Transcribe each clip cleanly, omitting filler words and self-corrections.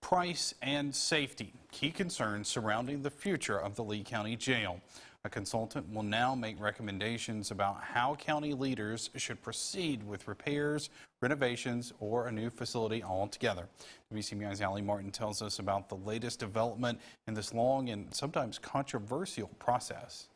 price and safety, key concerns surrounding the future of the Lee County Jail. A consultant will now make recommendations about how county leaders should proceed with repairs, renovations, or a new facility altogether. WCBI's Allie Martin tells us about the latest development in this long and sometimes controversial process.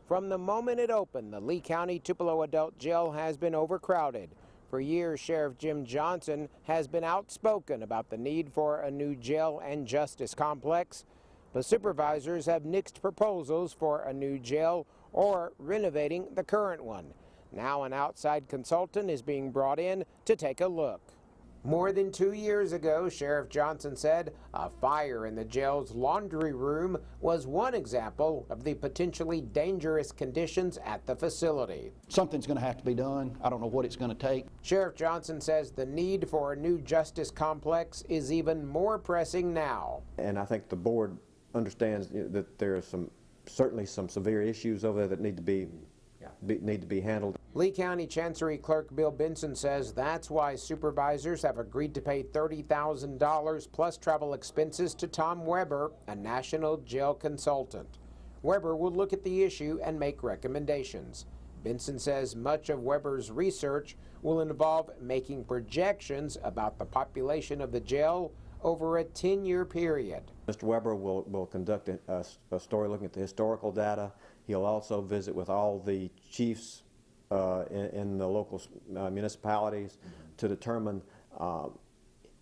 From the moment it opened, the Lee County Tupelo Adult Jail has been overcrowded. For years, Sheriff Jim Johnson has been outspoken about the need for a new jail and justice complex. The supervisors have nixed proposals for a new jail or renovating the current one. Now an outside consultant is being brought in to take a look. More than 2 years ago, Sheriff Johnson said a fire in the jail's laundry room was one example of the potentially dangerous conditions at the facility. Something's going to have to be done. I don't know what it's going to take. Sheriff Johnson says the need for a new justice complex is even more pressing now. And I think the board understands that there are certainly some severe issues over there that need to be handled. Lee County Chancery Clerk Bill Benson says that's why supervisors have agreed to pay $30,000 plus travel expenses to Tom Weber, a national jail consultant. Weber will look at the issue and make recommendations. Benson says much of Weber's research will involve making projections about the population of the jail over a 10-year period. Mr. Weber will conduct a story looking at the historical data. He'll also visit with all the chiefs in the local municipalities to determine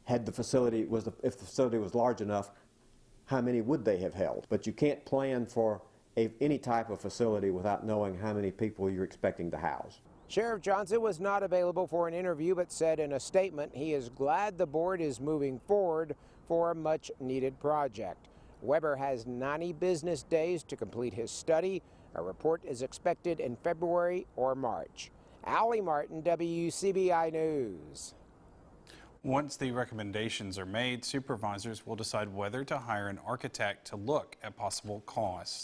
if the facility was large enough, how many would they have held. But you can't plan for any type of facility without knowing how many people you're expecting to house. Sheriff Johnson was not available for an interview, but said in a statement he is glad the board is moving forward for a much-needed project. Weber has 90 business days to complete his study. A report is expected in February or March. Allie Martin, WCBI News. Once the recommendations are made, supervisors will decide whether to hire an architect to look at possible costs.